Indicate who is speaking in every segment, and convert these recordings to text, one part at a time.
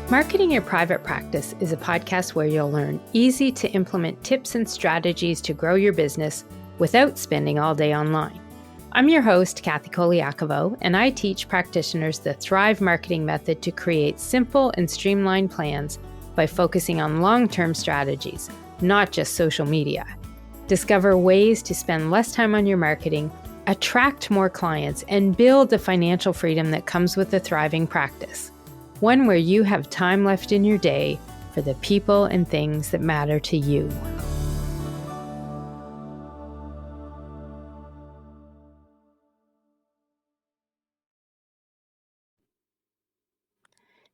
Speaker 1: Marketing Your Private Practice is a podcast where you'll learn easy to implement tips and strategies to grow your business without spending all day online. I'm your host, Kathy Colaiacovo, and I teach practitioners the Thrive marketing method to create simple and streamlined plans by focusing on long-term strategies, not just social media. Discover ways to spend less time on your marketing, attract more clients, and build the financial freedom that comes with a thriving practice. One where you have time left in your day for the people and things that matter to you.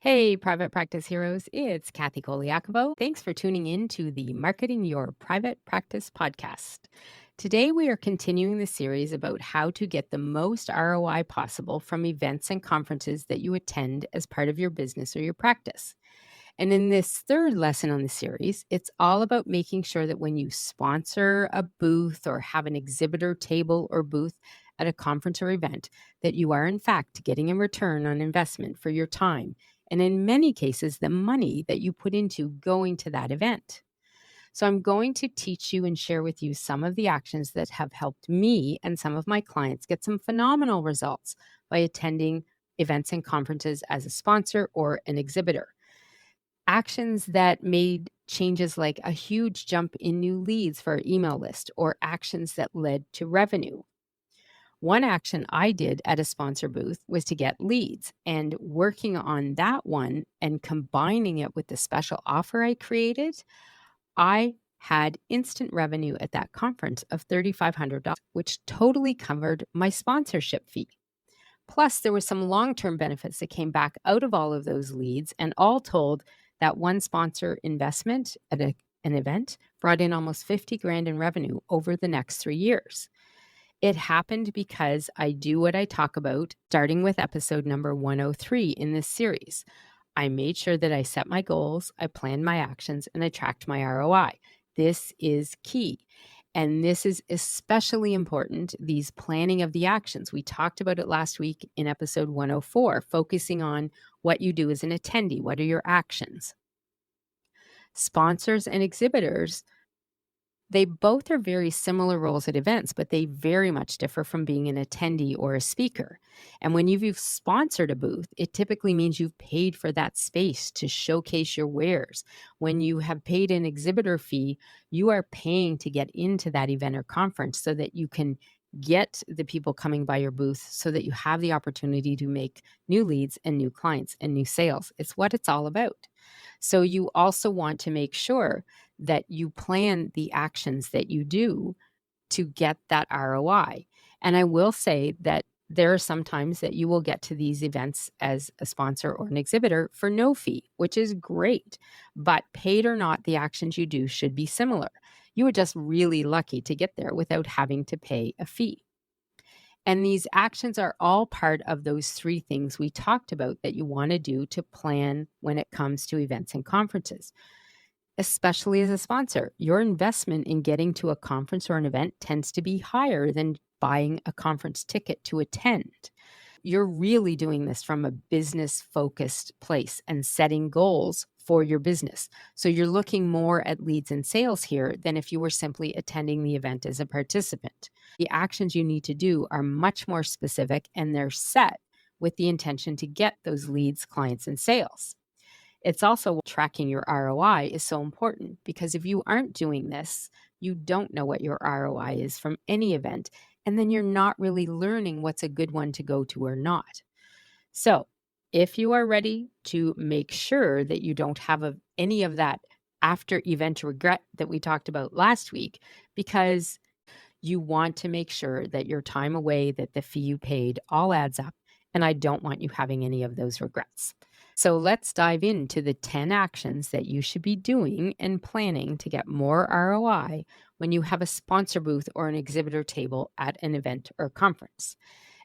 Speaker 1: Hey, private practice heroes, it's Kathy Colaiacovo. Thanks for tuning in to the Marketing Your Private Practice podcast. Today, we are continuing the series about how to get the most ROI possible from events and conferences that you attend as part of your business or your practice. And in this third lesson on the series, it's all about making sure that when you sponsor a booth or have an exhibitor table or booth at a conference or event, that you are in fact getting a return on investment for your time. And in many cases, the money that you put into going to that event. So I'm going to teach you and share with you some of the actions that have helped me and some of my clients get some phenomenal results by attending events and conferences as a sponsor or an exhibitor. Actions that made changes like a huge jump in new leads for our email list, or actions that led to revenue. One action I did at a sponsor booth was to get leads, and working on that one and combining it with the special offer I created, I had instant revenue at that conference of $3,500, which totally covered my sponsorship fee. Plus, there were some long-term benefits that came back out of all of those leads, and all told, that one sponsor investment at an event brought in almost 50 grand in revenue over the next 3 years. It happened because I do what I talk about, starting with episode number 103 in this series. I made sure that I set my goals, I planned my actions, and I tracked my ROI. This is key. And this is especially important, these planning of the actions. We talked about it last week in episode 104, focusing on what you do as an attendee. What are your actions? Sponsors and exhibitors, they both are very similar roles at events, but they very much differ from being an attendee or a speaker. And when you've sponsored a booth, it typically means you've paid for that space to showcase your wares. When you have paid an exhibitor fee, you are paying to get into that event or conference so that you can get the people coming by your booth, so that you have the opportunity to make new leads and new clients and new sales. It's what it's all about. So you also want to make sure that you plan the actions that you do to get that ROI. And I will say that there are some times that you will get to these events as a sponsor or an exhibitor for no fee, which is great. But paid or not, the actions you do should be similar. You are just really lucky to get there without having to pay a fee. And these actions are all part of those 3 things we talked about that you want to do to plan when it comes to events and conferences. Especially as a sponsor, your investment in getting to a conference or an event tends to be higher than buying a conference ticket to attend. You're really doing this from a business-focused place and setting goals for your business. So you're looking more at leads and sales here than if you were simply attending the event as a participant. The actions you need to do are much more specific, and they're set with the intention to get those leads, clients, and sales. It's also tracking your ROI is so important, because if you aren't doing this, you don't know what your ROI is from any event, and then you're not really learning what's a good one to go to or not. So if you are ready to make sure that you don't have any of that after event regret that we talked about last week, because you want to make sure that your time away, that the fee you paid all adds up, and I don't want you having any of those regrets. So let's dive into the 10 actions that you should be doing and planning to get more ROI when you have a sponsor booth or an exhibitor table at an event or conference.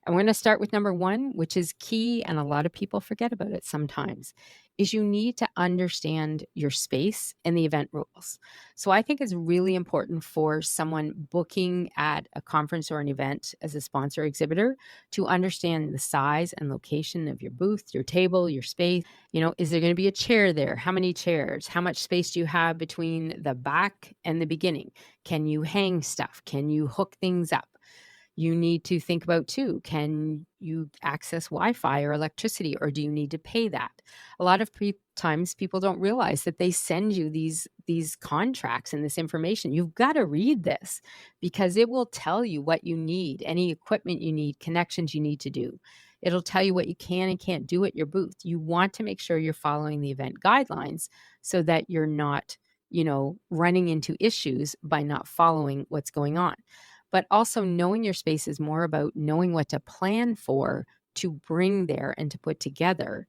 Speaker 1: I'm going to start with number one, which is key, and a lot of people forget about it sometimes, is you need to understand your space and the event rules. So I think it's really important for someone booking at a conference or an event as a sponsor exhibitor to understand the size and location of your booth, your table, your space. Is there going to be a chair there? How many chairs? How much space do you have between the back and the beginning? Can you hang stuff? Can you hook things up? You need to think about too, can you access Wi-Fi or electricity, or do you need to pay that? A lot of times people don't realize that they send you these contracts and this information. You've got to read this because it will tell you what you need, any equipment you need, connections you need to do. It'll tell you what you can and can't do at your booth. You want to make sure you're following the event guidelines so that you're not, running into issues by not following what's going on. But also knowing your space is more about knowing what to plan for, to bring there and to put together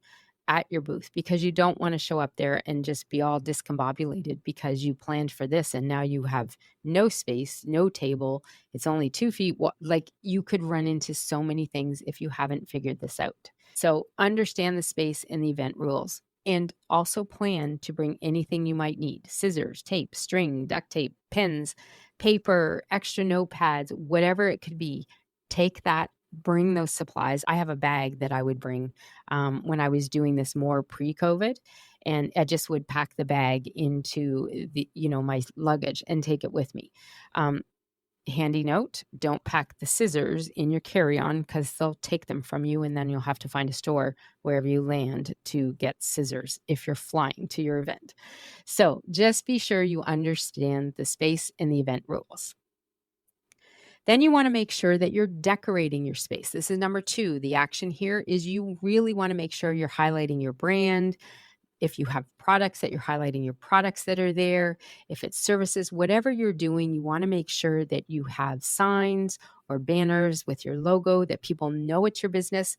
Speaker 1: at your booth, because you don't want to show up there and just be all discombobulated because you planned for this and now you have no space, no table. It's only 2 feet. Like, you could run into so many things if you haven't figured this out. So understand the space and the event rules. And also plan to bring anything you might need: scissors, tape, string, duct tape, pens, paper, extra notepads, whatever it could be. Take that, bring those supplies. I have a bag that I would bring when I was doing this more pre-COVID, and I just would pack the bag into my luggage and take it with me. Handy note, don't pack the scissors in your carry-on because they'll take them from you, and then you'll have to find a store wherever you land to get scissors if you're flying to your event. So just be sure you understand the space and the event rules. Then you want to make sure that you're decorating your space. This is number two. The action here is you really want to make sure you're highlighting your brand. If you have products, that you're highlighting your products that are there. If it's services, whatever you're doing, you want to make sure that you have signs or banners with your logo, that people know it's your business.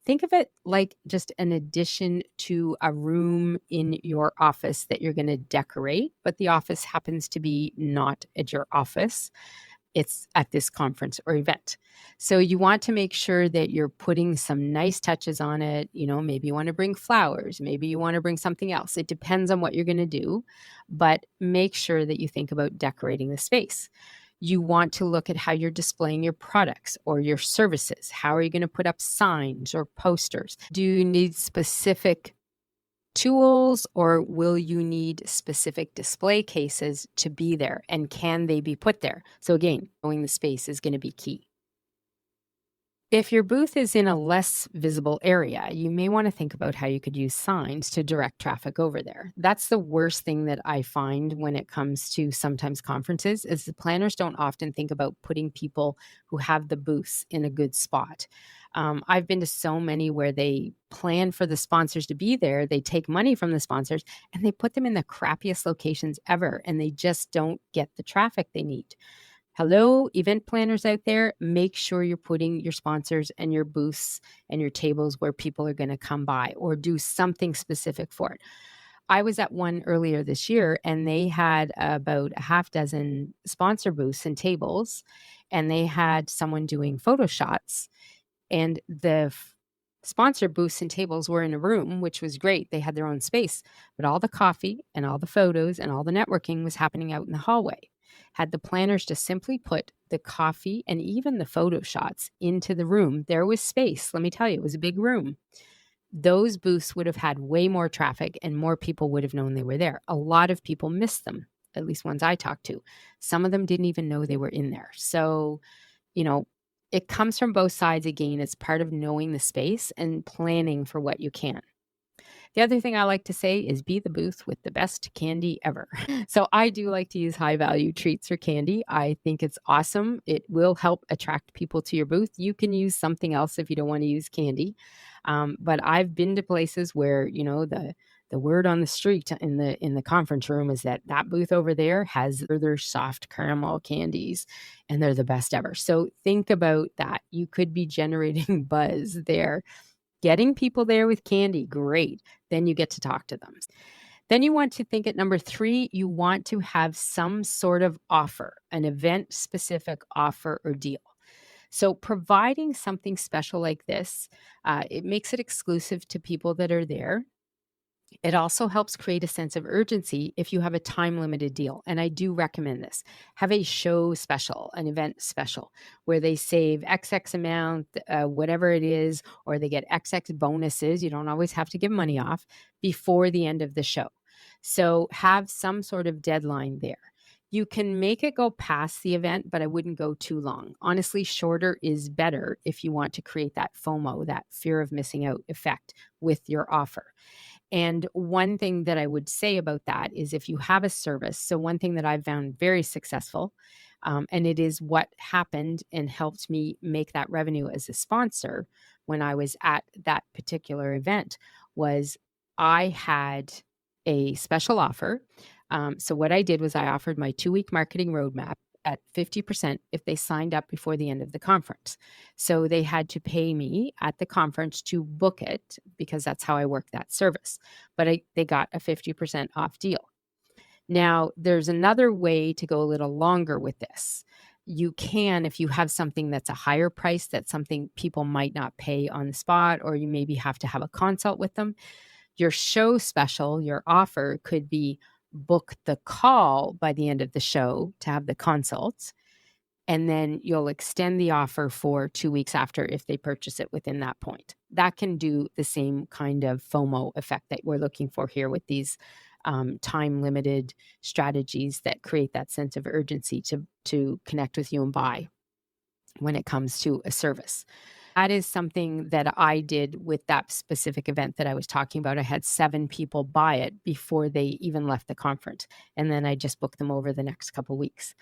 Speaker 1: Think of it like just an addition to a room in your office that you're going to decorate, but the office happens to be not at your office. It's at this conference or event. So you want to make sure that you're putting some nice touches on it. Maybe you want to bring flowers, maybe you want to bring something else. It depends on what you're going to do, but make sure that you think about decorating the space. You want to look at how you're displaying your products or your services. How are you going to put up signs or posters? Do you need specific tools, or will you need specific display cases to be there, and can they be put there? So again, knowing the space is going to be key. If your booth is in a less visible area, you may want to think about how you could use signs to direct traffic over there. That's the worst thing that I find when it comes to sometimes conferences, is the planners don't often think about putting people who have the booths in a good spot. I've been to so many where they plan for the sponsors to be there, they take money from the sponsors, and they put them in the crappiest locations ever, and they just don't get the traffic they need. Hello, event planners out there, make sure you're putting your sponsors and your booths and your tables where people are going to come by, or do something specific for it. I was at one earlier this year, and they had about a half dozen sponsor booths and tables, and they had someone doing photo shots, and the sponsor booths and tables were in a room, which was great. They had their own space, but all the coffee and all the photos and all the networking was happening out in the hallway. Had the planners just simply put the coffee and even the photo shots into the room, there was space. Let me tell you, it was a big room. Those booths would have had way more traffic, and more people would have known they were there. A lot of people missed them, at least ones I talked to. Some of them didn't even know they were in there. So, it comes from both sides. Again, it's part of knowing the space and planning for what you can. The other thing I like to say is be the booth with the best candy ever. So I do like to use high value treats or candy. I think it's awesome. It will help attract people to your booth. You can use something else if you don't want to use candy. But I've been to places where, the word on the street in the conference room is that booth over there has their soft caramel candies, and they're the best ever. So think about that. You could be generating buzz there. Getting people there with candy, great. Then you get to talk to them. Then you want to think at number 3, you want to have some sort of offer, an event-specific offer or deal. So providing something special like this, it makes it exclusive to people that are there. It also helps create a sense of urgency if you have a time limited deal. And I do recommend this. Have a show special, an event special, where they save XX amount, whatever it is, or they get XX bonuses. You don't always have to give money off before the end of the show. So have some sort of deadline there. You can make it go past the event, but I wouldn't go too long. Honestly, shorter is better if you want to create that FOMO, that fear of missing out effect with your offer. And one thing that I would say about that is if you have a service, so one thing that I've found very successful, and it is what happened and helped me make that revenue as a sponsor when I was at that particular event, was I had a special offer. So what I did was I offered my 2-week marketing roadmap at 50% if they signed up before the end of the conference. So they had to pay me at the conference to book it because that's how I work that service. But they got a 50% off deal. Now, there's another way to go a little longer with this. You can, if you have something that's a higher price, that's something people might not pay on the spot, or you maybe have to have a consult with them. Your show special, your offer could be book the call by the end of the show to have the consults. And then you'll extend the offer for 2 weeks after if they purchase it within that point. That can do the same kind of FOMO effect that we're looking for here with these time limited strategies that create that sense of urgency to connect with you and buy when it comes to a service. That is something that I did with that specific event that I was talking about. I had 7 people buy it before they even left the conference. And then I just booked them over the next couple of weeks.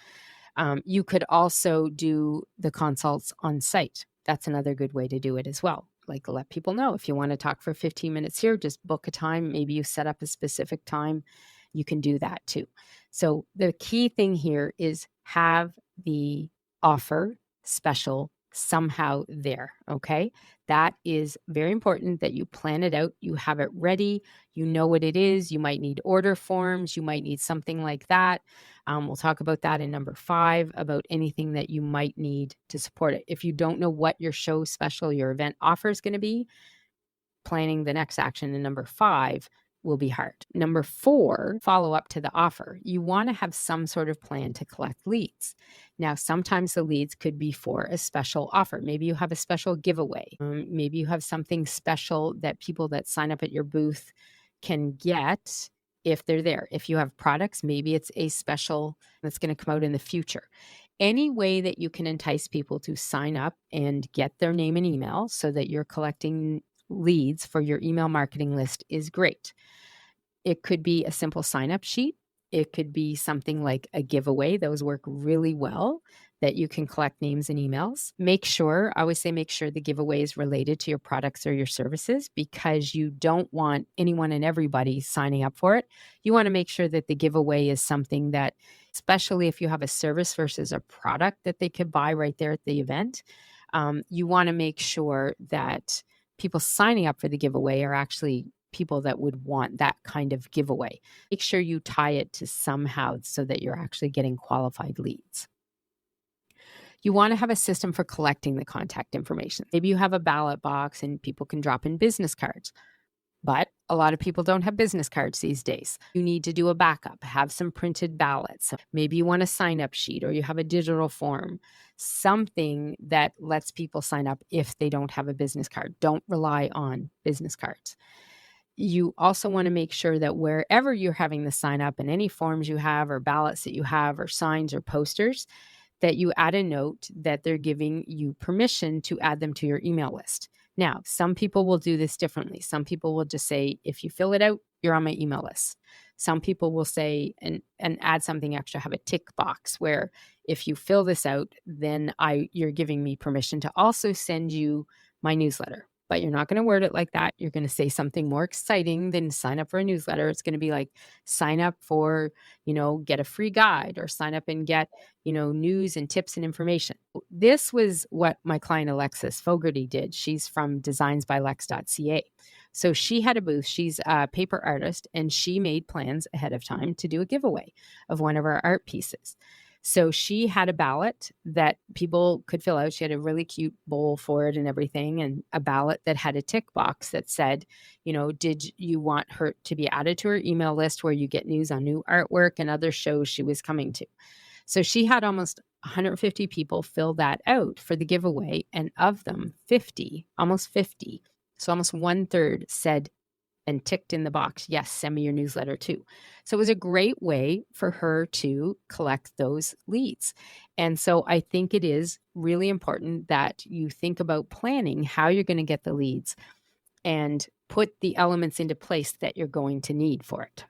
Speaker 1: You could also do the consults on site. That's another good way to do it as well. Like let people know if you want to talk for 15 minutes here, just book a time. Maybe you set up a specific time. You can do that too. So the key thing here is have the offer special somehow there. Okay. That is very important that you plan it out. You have it ready. You know what it is. You might need order forms. You might need something like that. We'll talk about that in number 5, about anything that you might need to support it. If you don't know what your show special, your event offer is going to be, planning the next action in number 5 will be hard. Number 4, follow up to the offer. You want to have some sort of plan to collect leads. Now, sometimes the leads could be for a special offer. Maybe you have a special giveaway. Maybe you have something special that people that sign up at your booth can get if they're there. If you have products, maybe it's a special that's going to come out in the future. Any way that you can entice people to sign up and get their name and email so that you're collecting leads for your email marketing list is great. It could be a simple sign-up sheet. It could be something like a giveaway. Those work really well, that you can collect names and emails. I always say make sure the giveaway is related to your products or your services, because you don't want anyone and everybody signing up for it. You want to make sure that the giveaway is something that, especially if you have a service versus a product that they could buy right there at the event, you want to make sure that people signing up for the giveaway are actually people that would want that kind of giveaway. Make sure you tie it to somehow so that you're actually getting qualified leads. You want to have a system for collecting the contact information. Maybe you have a ballot box and people can drop in business cards, but a lot of people don't have business cards these days. You need to do a backup, have some printed ballots. Maybe you want a sign-up sheet, or you have a digital form, something that lets people sign up if they don't have a business card. Don't rely on business cards. You also want to make sure that wherever you're having the sign up, and any forms you have or ballots that you have or signs or posters, that you add a note that they're giving you permission to add them to your email list. Now, some people will do this differently. Some people will just say, if you fill it out, you're on my email list. Some people will say, and add something extra, have a tick box where if you fill this out, then you're giving me permission to also send you my newsletter. But you're not going to word it like that. You're going to say something more exciting than sign up for a newsletter. It's going to be like, sign up for, get a free guide, or sign up and get, news and tips and information. This was what my client Alexis Fogarty did. She's from designsbylex.ca. So she had a booth. She's a paper artist, and she made plans ahead of time to do a giveaway of one of our art pieces. So she had a ballot that people could fill out. She had a really cute bowl for it and everything, and a ballot that had a tick box that said, did you want her to be added to her email list where you get news on new artwork and other shows she was coming to? So she had almost 150 people fill that out for the giveaway. And of them, almost 50, so almost 1/3 said and ticked in the box, yes, send me your newsletter too. So it was a great way for her to collect those leads. And so I think it is really important that you think about planning how you're going to get the leads and put the elements into place that you're going to need for it.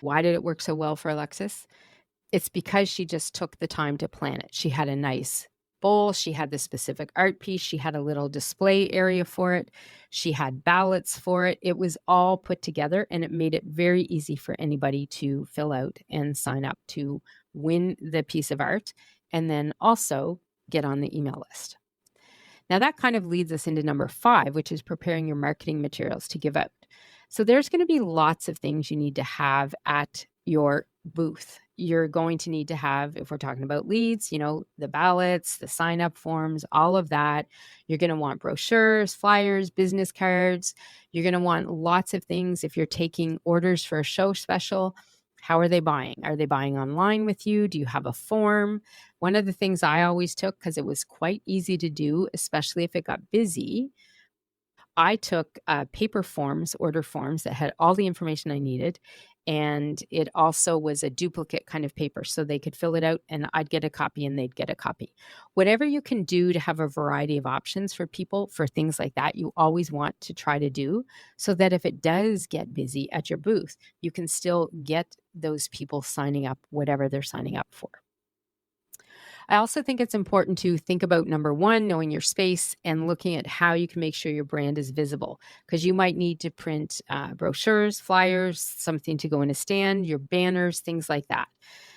Speaker 1: Why did it work so well for Alexis? It's because she just took the time to plan it. She had a nice bowl. She had the specific art piece. She had a little display area for it. She had ballots for it. It was all put together, and it made it very easy for anybody to fill out and sign up to win the piece of art and then also get on the email list. Now, that kind of leads us into number 5, which is preparing your marketing materials to give out. So there's going to be lots of things you need to have at your booth. You're going to need to have, if we're talking about leads, the ballots, the sign up forms, all of that. You're going to want brochures, flyers, business cards. You're going to want lots of things. If you're taking orders for a show special, how are they buying? Are they buying online with you? Do you have a form? One of the things I always took, because it was quite easy to do, especially if it got busy, I took paper forms, order forms that had all the information I needed. And it also was a duplicate kind of paper. So they could fill it out and I'd get a copy and they'd get a copy. Whatever you can do to have a variety of options for people for things like that, you always want to try to do so that if it does get busy at your booth, you can still get those people signing up, whatever they're signing up for. I also think it's important to think about number 1, knowing your space and looking at how you can make sure your brand is visible, because you might need to print brochures, flyers, something to go in a stand, your banners, things like that.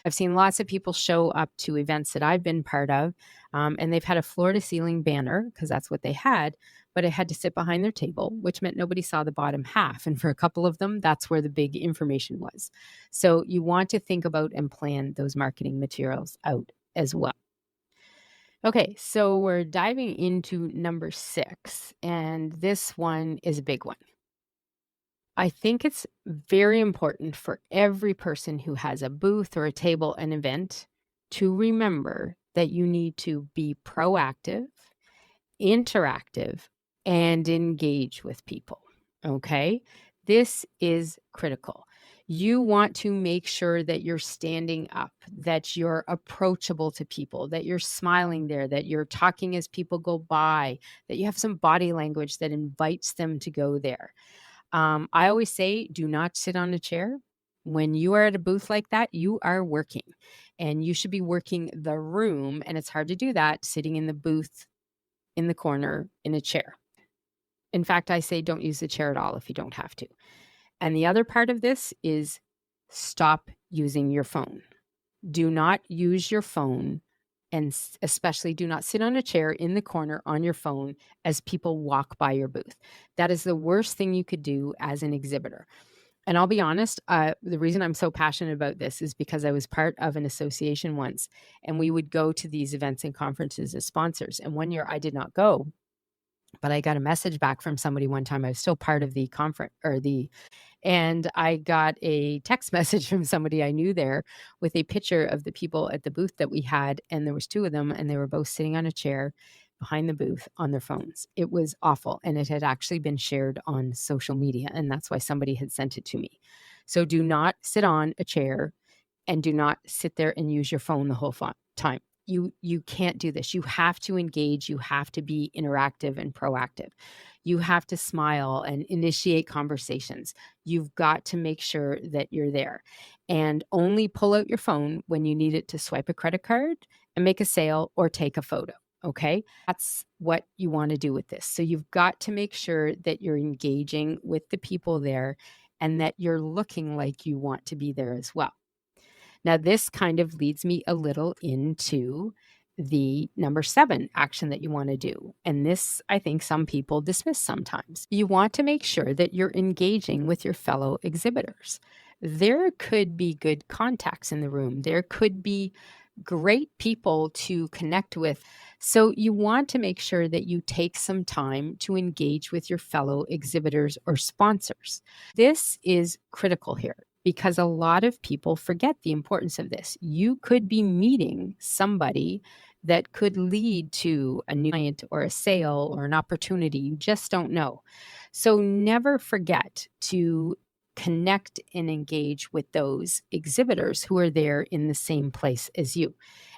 Speaker 1: I've seen lots of people show up to events that I've been part of, and they've had a floor-to-ceiling banner because that's what they had, but it had to sit behind their table, which meant nobody saw the bottom half. And for a couple of them, that's where the big information was. So you want to think about and plan those marketing materials out as well. Okay, so we're diving into number 6, and this one is a big one. I think it's very important for every person who has a booth or a table, an event, to remember that you need to be proactive, interactive, and engage with people. Okay, this is critical. You want to make sure that you're standing up, that you're approachable to people, that you're smiling there, that you're talking as people go by, that you have some body language that invites them to go there. I always say, do not sit on a chair. When you are at a booth like that, you are working and you should be working the room. And it's hard to do that sitting in the booth in the corner in a chair. In fact, I say don't use the chair at all if you don't have to. And the other part of this is stop using your phone. Do not use your phone, and especially do not sit on a chair in the corner on your phone as people walk by your booth. That is the worst thing you could do as an exhibitor. And I'll be honest, the reason I'm so passionate about this is because I was part of an association once, and we would go to these events and conferences as sponsors. And one year I did not go, but I got a message back from somebody one time. I was still part of the conference and I got a text message from somebody I knew there with a picture of the people at the booth that we had. And there was 2 of them, and they were both sitting on a chair behind the booth on their phones. It was awful. And it had actually been shared on social media. And that's why somebody had sent it to me. So do not sit on a chair and do not sit there and use your phone the whole time. You can't do this. You have to engage. You have to be interactive and proactive. You have to smile and initiate conversations. You've got to make sure that you're there, and only pull out your phone when you need it to swipe a credit card and make a sale or take a photo. Okay. That's what you want to do with this. So you've got to make sure that you're engaging with the people there and that you're looking like you want to be there as well. Now, this kind of leads me a little into the number 7 action that you want to do. And this, I think some people dismiss sometimes. You want to make sure that you're engaging with your fellow exhibitors. There could be good contacts in the room. There could be great people to connect with. So you want to make sure that you take some time to engage with your fellow exhibitors or sponsors. This is critical here because a lot of people forget the importance of this. You could be meeting somebody that could lead to a new client or a sale or an opportunity. You just don't know. So never forget to connect and engage with those exhibitors who are there in the same place as you.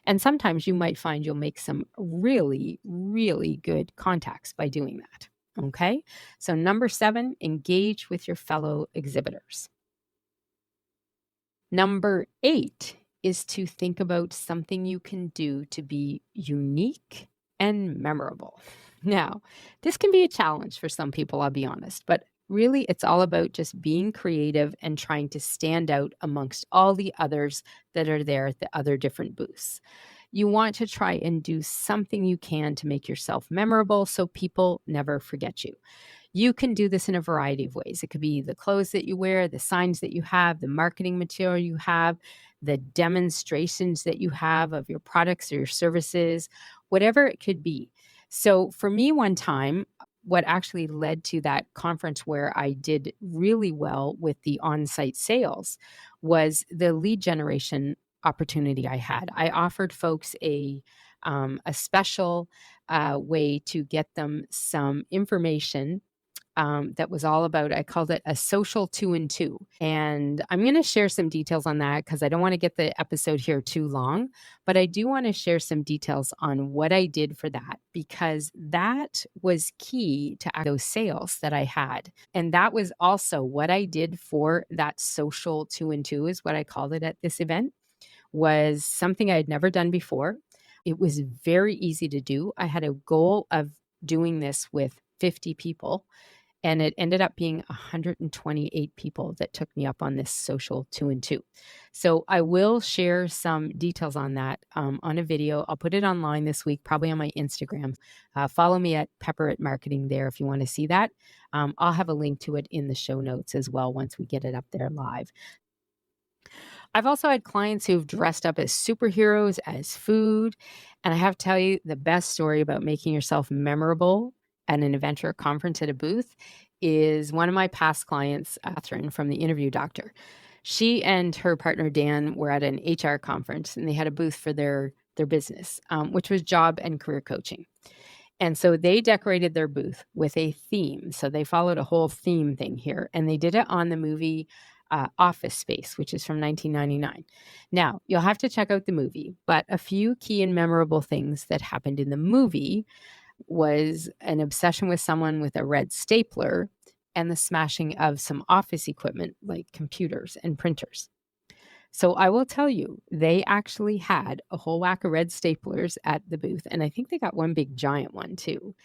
Speaker 1: And sometimes you might find you'll make some really, really good contacts by doing that. Okay. So, number 7, engage with your fellow exhibitors. Number 8 is to think about something you can do to be unique and memorable. Now, this can be a challenge for some people, I'll be honest, but really it's all about just being creative and trying to stand out amongst all the others that are there at the other different booths. You want to try and do something you can to make yourself memorable so people never forget you. You can do this in a variety of ways. It could be the clothes that you wear, the signs that you have, the marketing material you have, the demonstrations that you have of your products or your services, whatever it could be. So for me, one time, what actually led to that conference where I did really well with the on-site sales was the lead generation opportunity I had. I offered folks a special way to get them some information that was all about, I called it a social 2 and 2. And I'm going to share some details on that because I don't want to get the episode here too long, but I do want to share some details on what I did for that because that was key to those sales that I had. And that was also what I did for that social 2 and 2 is what I called it at this event, was something I had never done before. It was very easy to do. I had a goal of doing this with 50 people. And it ended up being 128 people that took me up on this social 2 and 2. So I will share some details on that on a video. I'll put it online this week, probably on my Instagram. Follow me at Pepper Marketing there if you want to see that. I'll have a link to it in the show notes as well once we get it up there live. I've also had clients who've dressed up as superheroes, as food. And I have to tell you the best story about making yourself memorable at an event or a conference at a booth is one of my past clients, Catherine from the Interview Doctor. She and her partner, Dan, were at an HR conference and they had a booth for their business, which was job and career coaching. And so they decorated their booth with a theme. So they followed a whole theme thing here and they did it on the movie Office Space, which is from 1999. Now, you'll have to check out the movie, but a few key and memorable things that happened in the movie was an obsession with someone with a red stapler and the smashing of some office equipment like computers and printers. So I will tell you, they actually had a whole whack of red staplers at the booth. And I think they got one big giant one too.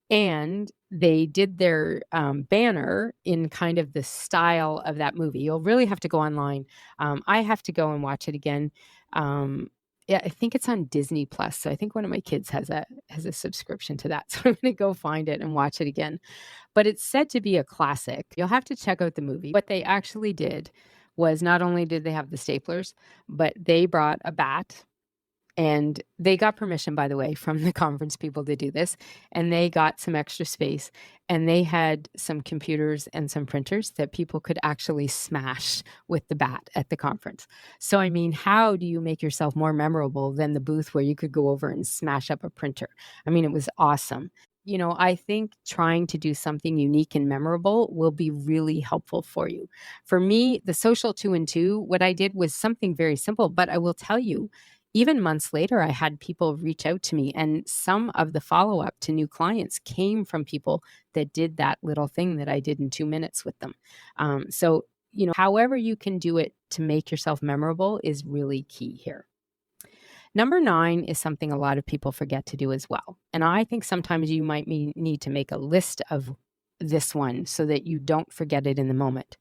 Speaker 1: And they did their banner in kind of the style of that movie. You'll really have to go online. I have to go and watch it again. Yeah, I think it's on Disney Plus. So I think one of my kids has a subscription to that. So I'm going to go find it and watch it again. But it's said to be a classic. You'll have to check out the movie. What they actually did was not only did they have the staplers, but they brought a bat. And they got permission, by the way, from the conference people to do this. And they got some extra space. And they had some computers and some printers that people could actually smash with the bat at the conference. So, I mean, how do you make yourself more memorable than the booth where you could go over and smash up a printer? I mean, it was awesome. You know, I think trying to do something unique and memorable will be really helpful for you. For me, the social 2 and 2, what I did was something very simple, but I will tell you, even months later, I had people reach out to me, and some of the follow-up to new clients came from people that did that little thing that I did in 2 minutes with them. So, you know, however you can do it to make yourself memorable is really key here. Number 9 is something a lot of people forget to do as well. And I think sometimes you might need to make a list of this one so that you don't forget it in the moment.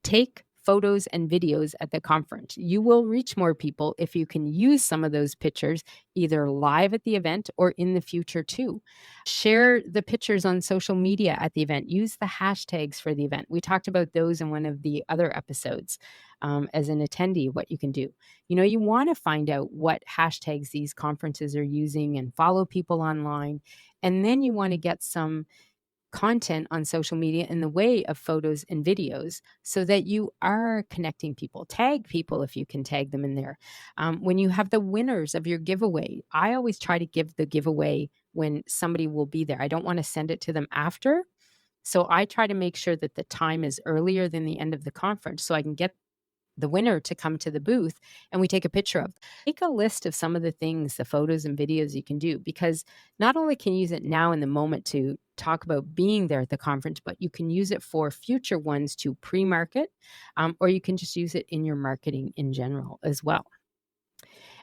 Speaker 1: Take photos and videos at the conference. You will reach more people if you can use some of those pictures either live at the event or in the future too. Share the pictures on social media at the event. Use the hashtags for the event. We talked about those in one of the other episodes. As an attendee, what you can do. You want to find out what hashtags these conferences are using and follow people online. And then you want to get some content on social media in the way of photos and videos so that you are connecting people. Tag people if you can tag them in there. When you have the winners of your giveaway, I always try to give the giveaway when somebody will be there. I don't want to send it to them after. So I try to make sure that the time is earlier than the end of the conference so I can get the winner to come to the booth and we take a picture of. Take a list of some of the things, the photos and videos you can do, because not only can you use it now in the moment to talk about being there at the conference, but you can use it for future ones to pre-market, or you can just use it in your marketing in general as well.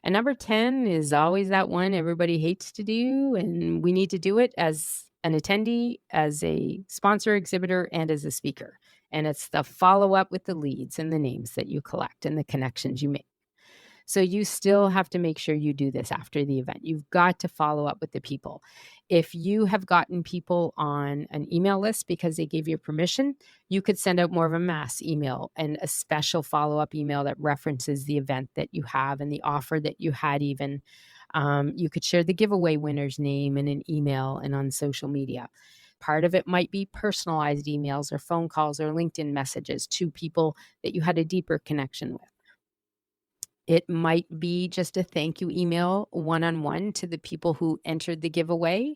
Speaker 1: And number 10 is always that one everybody hates to do, and we need to do it as an attendee, as a sponsor, exhibitor, and as a speaker. And it's the follow-up with the leads and the names that you collect and the connections you make. So you still have to make sure you do this after the event. You've got to follow up with the people. If you have gotten people on an email list because they gave you permission, you could send out more of a mass email and a special follow-up email that references the event that you have and the offer that you had even. You could share the giveaway winner's name in an email and on social media. Part of it might be personalized emails or phone calls or LinkedIn messages to people that you had a deeper connection with. It might be just a thank you email one-on-one to the people who entered the giveaway.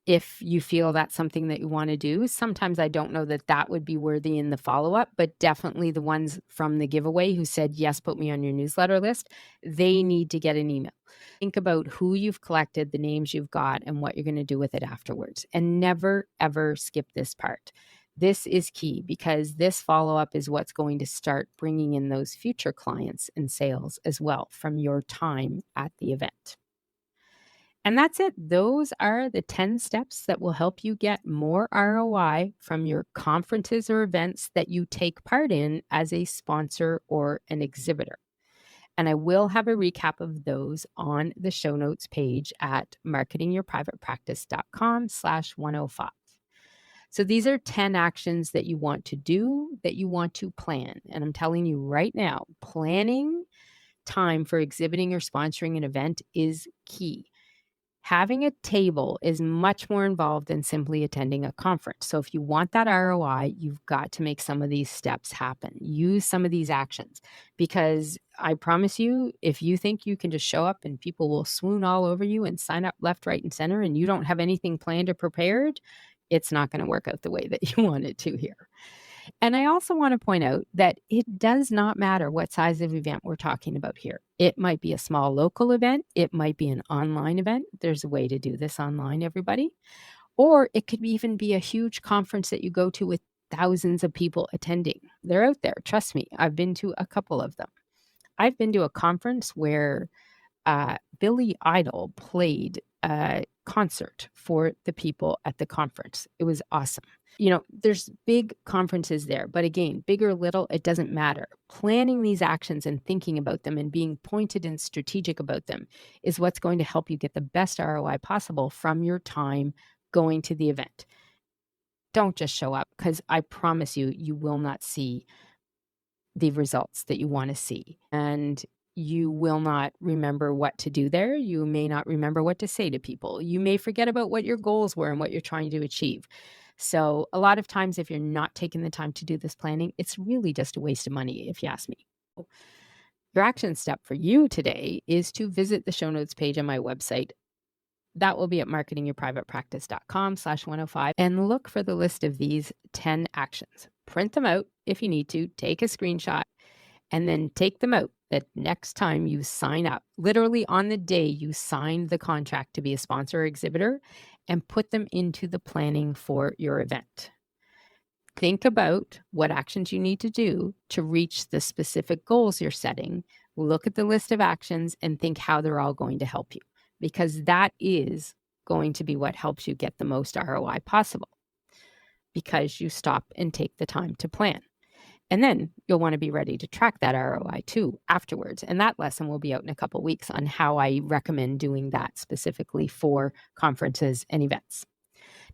Speaker 1: If you feel that's something that you want to do. Sometimes I don't know that that would be worthy in the follow-up, but definitely the ones from the giveaway who said, yes, put me on your newsletter list, they need to get an email. Think about who you've collected, the names you've got, and what you're going to do with it afterwards. And never, ever skip this part. This is key because this follow-up is what's going to start bringing in those future clients and sales as well from your time at the event. And that's it. Those are the 10 steps that will help you get more ROI from your conferences or events that you take part in as a sponsor or an exhibitor. And I will have a recap of those on the show notes page at marketingyourprivatepractice.com/105. So these are 10 actions that you want to do, that you want to plan. And I'm telling you right now, planning time for exhibiting or sponsoring an event is key. Having a table is much more involved than simply attending a conference. So if you want that ROI, you've got to make some of these steps happen. Use some of these actions because I promise you, if you think you can just show up and people will swoon all over you and sign up left, right, and center, and you don't have anything planned or prepared, it's not going to work out the way that you want it to here. And I also want to point out that it does not matter what size of event we're talking about here. It might be a small local event. It might be an online event. There's a way to do this online, everybody. Or it could even be a huge conference that you go to with thousands of people attending. They're out there. Trust me. I've been to a couple of them. I've been to a conference where Billy Idol played a concert for the people at the conference. It was awesome. There's big conferences there, but again, big or little, it doesn't matter. Planning these actions and thinking about them and being pointed and strategic about them is what's going to help you get the best ROI possible from your time going to the event. Don't just show up because I promise you, you will not see the results that you want to see. And you will not remember what to do there. You may not remember what to say to people. You may forget about what your goals were and what you're trying to achieve. So a lot of times, if you're not taking the time to do this planning, it's really just a waste of money, if you ask me. Your action step for you today is to visit the show notes page on my website. That will be at marketingyourprivatepractice.com/105 and look for the list of these 10 actions. Print them out if you need to, take a screenshot, and then take them out the next time you sign up, literally on the day you signed the contract to be a sponsor or exhibitor, and put them into the planning for your event. Think about what actions you need to do to reach the specific goals you're setting. Look at the list of actions and think how they're all going to help you, because that is going to be what helps you get the most ROI possible, because you stop and take the time to plan. And then you'll want to be ready to track that ROI too afterwards. And that lesson will be out in a couple of weeks on how I recommend doing that specifically for conferences and events.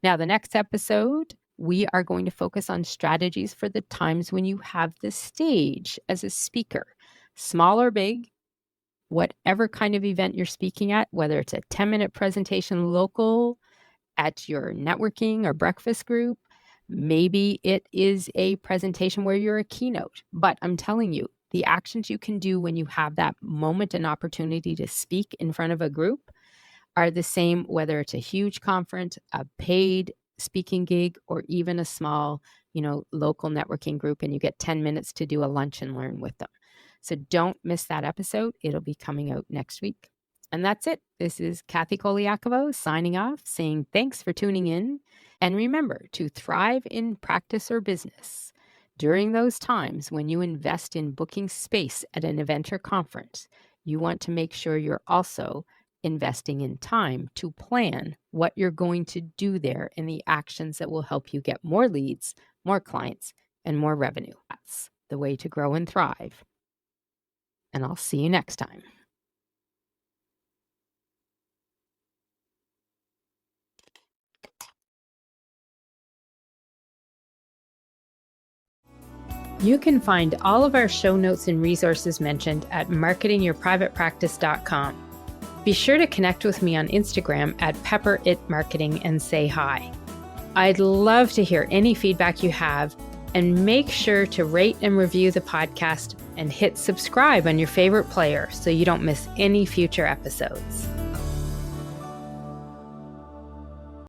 Speaker 1: Now, the next episode, we are going to focus on strategies for the times when you have the stage as a speaker, small or big, whatever kind of event you're speaking at, whether it's a 10-minute presentation local, at your networking or breakfast group. Maybe it is a presentation where you're a keynote. But I'm telling you, the actions you can do when you have that moment and opportunity to speak in front of a group are the same, whether it's a huge conference, a paid speaking gig, or even a small, local networking group, and you get 10 minutes to do a lunch and learn with them. So don't miss that episode. It'll be coming out next week. And that's it. This is Kathy Colaiacovo signing off, saying thanks for tuning in. And remember to thrive in practice or business. During those times when you invest in booking space at an event or conference, you want to make sure you're also investing in time to plan what you're going to do there and the actions that will help you get more leads, more clients, and more revenue. That's the way to grow and thrive. And I'll see you next time. You can find all of our show notes and resources mentioned at marketingyourprivatepractice.com. Be sure to connect with me on Instagram at pepperitmarketing and say hi. I'd love to hear any feedback you have, and make sure to rate and review the podcast and hit subscribe on your favorite player so you don't miss any future episodes.